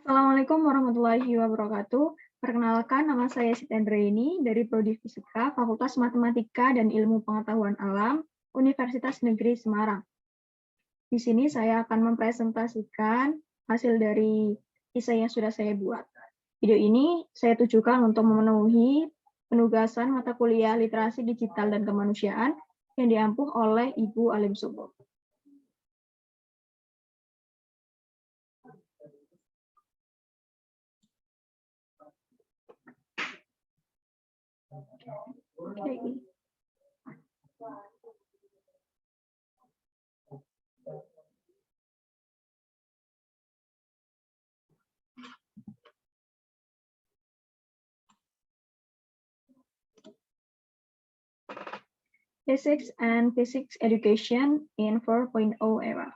Assalamualaikum warahmatullahi wabarakatuh. Perkenalkan, nama saya Siti Andreini dari Prodi Fisika, Fakultas Matematika dan Ilmu Pengetahuan Alam, Universitas Negeri Semarang. Di sini saya akan mempresentasikan hasil dari esai yang sudah saya buat. Video ini saya tujukan untuk memenuhi penugasan mata kuliah Literasi Digital dan Kemanusiaan yang diampuh oleh Ibu Alim Subuh. Okay. Physics and Physics Education in 4.0 era.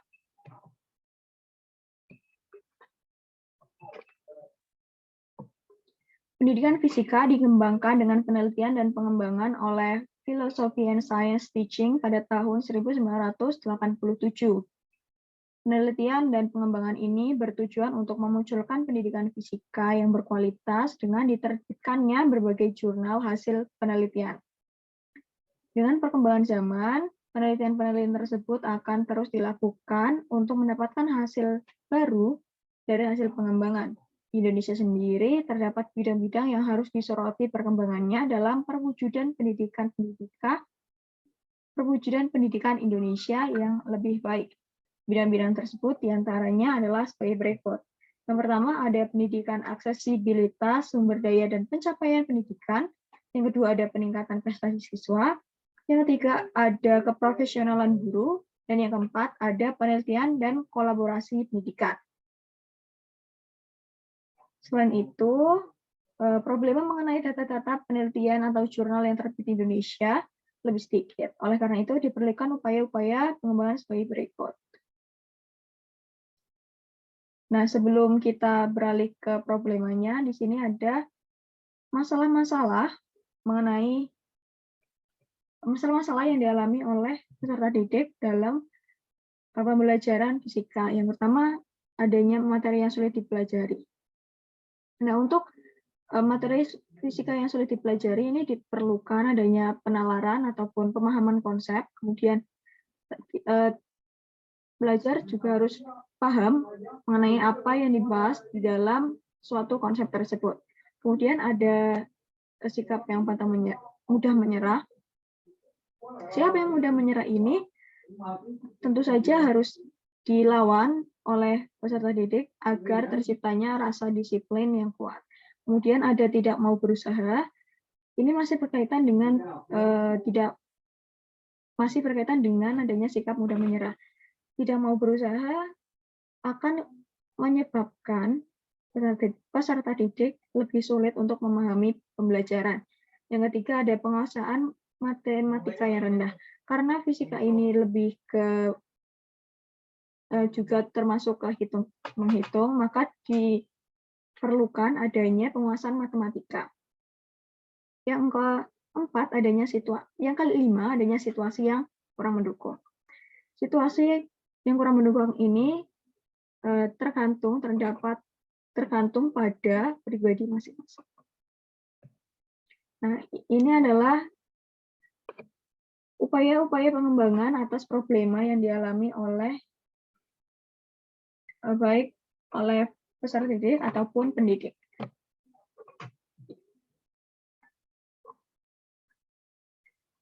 Pendidikan fisika dikembangkan dengan penelitian dan pengembangan oleh Philosophy and Science Teaching pada tahun 1987. Penelitian dan pengembangan ini bertujuan untuk memunculkan pendidikan fisika yang berkualitas dengan diterbitkannya berbagai jurnal hasil penelitian. Dengan perkembangan zaman, penelitian-penelitian tersebut akan terus dilakukan untuk mendapatkan hasil baru dari hasil pengembangan. Di Indonesia sendiri terdapat bidang-bidang yang harus disoroti perkembangannya dalam perwujudan pendidikan Indonesia yang lebih baik. Bidang-bidang tersebut diantaranya adalah sebagai berikut. Yang pertama ada pendidikan aksesibilitas, sumber daya, dan pencapaian pendidikan. Yang kedua ada peningkatan prestasi siswa. Yang ketiga ada keprofesionalan guru. Dan yang keempat ada penelitian dan kolaborasi pendidikan. Selain itu, problema mengenai data-data penelitian atau jurnal yang terbit di Indonesia lebih sedikit. Oleh karena itu, diperlukan upaya-upaya pengembangan sebagai berikut. Nah, sebelum kita beralih ke problemanya, di sini ada masalah-masalah mengenai masalah-masalah yang dialami oleh peserta didik dalam pembelajaran fisika. Yang pertama, adanya materi yang sulit dipelajari. Nah, untuk materi fisika yang sulit dipelajari ini diperlukan adanya penalaran ataupun pemahaman konsep, kemudian belajar juga harus paham mengenai apa yang dibahas di dalam suatu konsep tersebut. Kemudian ada sikap yang mudah menyerah. Siapa yang mudah menyerah ini tentu saja harus dilawan oleh peserta didik agar terciptanya rasa disiplin yang kuat. Kemudian ada tidak mau berusaha. Ini masih berkaitan dengan adanya sikap mudah menyerah. Tidak mau berusaha akan menyebabkan peserta didik lebih sulit untuk memahami pembelajaran. Yang ketiga ada penguasaan matematika yang rendah. Karena fisika ini lebih ke juga termasuk ke menghitung, maka diperlukan adanya penguasaan matematika. Yang kelima adanya situasi yang kurang mendukung. Situasi yang kurang mendukung ini tergantung pada pribadi masing-masing. Nah, ini adalah upaya-upaya pengembangan atas problema yang dialami oleh baik oleh peserta didik ataupun pendidik.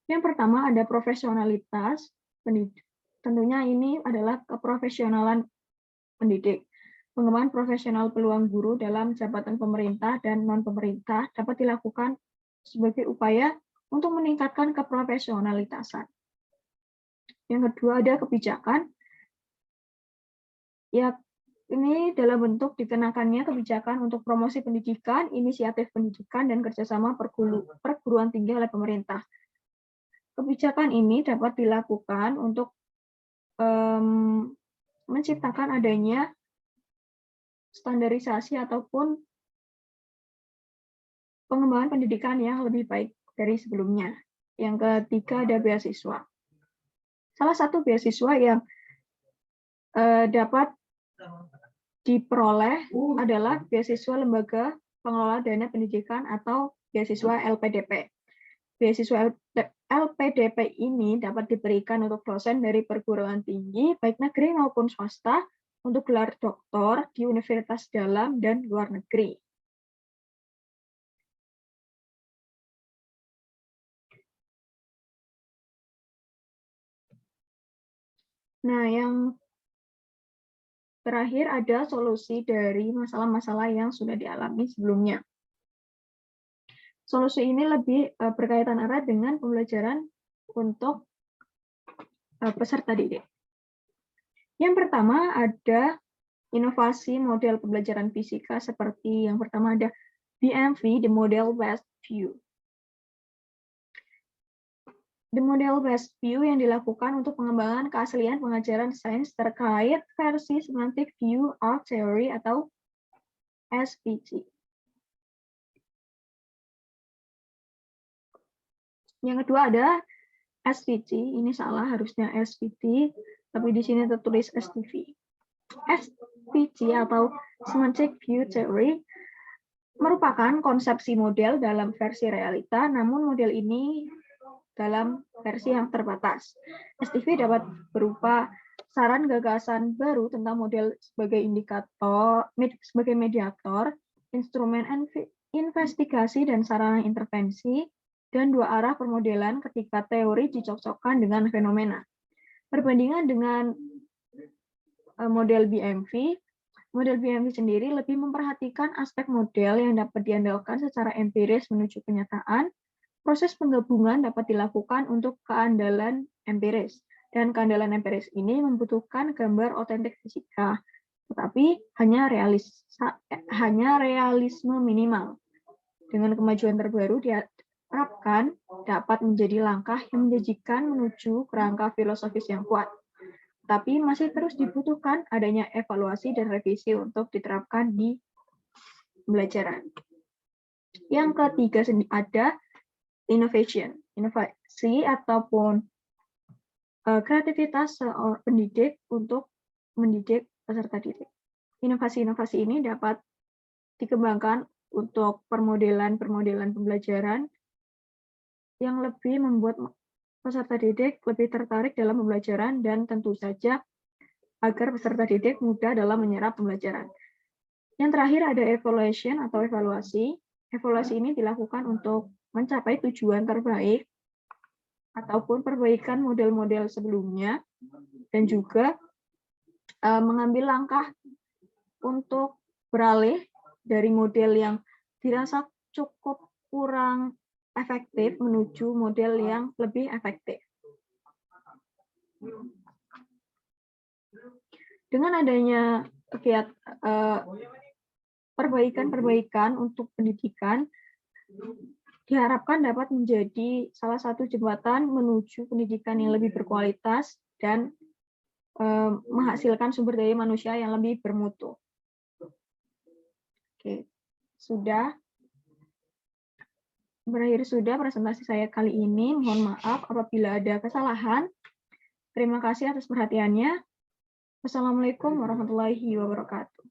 Yang pertama ada profesionalitas pendidik. Tentunya ini adalah keprofesionalan pendidik. Pengembangan profesional peluang guru dalam jabatan pemerintah dan non-pemerintah dapat dilakukan sebagai upaya untuk meningkatkan keprofesionalitasan. Yang kedua ada kebijakan. Ya, ini dalam bentuk dikenakannya kebijakan untuk promosi pendidikan, inisiatif pendidikan, dan kerjasama perguruan tinggi oleh pemerintah. Kebijakan ini dapat dilakukan untuk menciptakan adanya standarisasi ataupun pengembangan pendidikan yang lebih baik dari sebelumnya. Yang ketiga ada beasiswa. Salah satu beasiswa yang dapat diperoleh adalah beasiswa lembaga pengelola dana pendidikan atau beasiswa LPDP. Beasiswa LPDP ini dapat diberikan untuk dosen dari perguruan tinggi, baik negeri maupun swasta, untuk gelar doktor di universitas dalam dan luar negeri. Nah, yang terakhir ada solusi dari masalah-masalah yang sudah dialami sebelumnya. Solusi ini lebih berkaitan erat dengan pembelajaran untuk peserta didik. Yang pertama ada inovasi model pembelajaran fisika seperti yang pertama ada BMV, the Model Based View. The Model Based View yang dilakukan untuk pengembangan keaslian pengajaran sains terkait versi Semantic View of Theory atau SVT. Yang kedua ada SVT, ini salah harusnya SVT, tapi di sini tertulis STV. SVT atau Semantic View Theory merupakan konsepsi model dalam versi realita, namun model ini dalam versi yang terbatas. STV dapat berupa saran gagasan baru tentang model sebagai indikator, sebagai mediator, instrumen investigasi dan sarana intervensi, dan dua arah permodelan ketika teori dicocokkan dengan fenomena. Perbandingan dengan model BMV sendiri lebih memperhatikan aspek model yang dapat diandalkan secara empiris menuju kenyataan. Proses penggabungan dapat dilakukan untuk keandalan empiris, dan keandalan empiris ini membutuhkan gambar otentik fisika, tetapi hanya realisme minimal. Dengan kemajuan terbaru diharapkan dapat menjadi langkah yang menjanjikan menuju kerangka filosofis yang kuat. Tapi masih terus dibutuhkan adanya evaluasi dan revisi untuk diterapkan di pembelajaran. Yang ketiga ada inovasi ataupun kreativitas seorang pendidik untuk mendidik peserta didik. Inovasi-inovasi ini dapat dikembangkan untuk permodelan pembelajaran yang lebih membuat peserta didik lebih tertarik dalam pembelajaran dan tentu saja agar peserta didik mudah dalam menyerap pembelajaran. Yang terakhir ada evaluation atau evaluasi. Evaluasi ini dilakukan untuk mencapai tujuan terbaik ataupun perbaikan model-model sebelumnya dan juga mengambil langkah untuk beralih dari model yang dirasa cukup kurang efektif menuju model yang lebih efektif. Dengan adanya perbaikan untuk pendidikan, diharapkan dapat menjadi salah satu jembatan menuju pendidikan yang lebih berkualitas dan menghasilkan sumber daya manusia yang lebih bermutu. Oke, berakhir sudah presentasi saya kali ini. Mohon maaf apabila ada kesalahan. Terima kasih atas perhatiannya. Wassalamualaikum warahmatullahi wabarakatuh.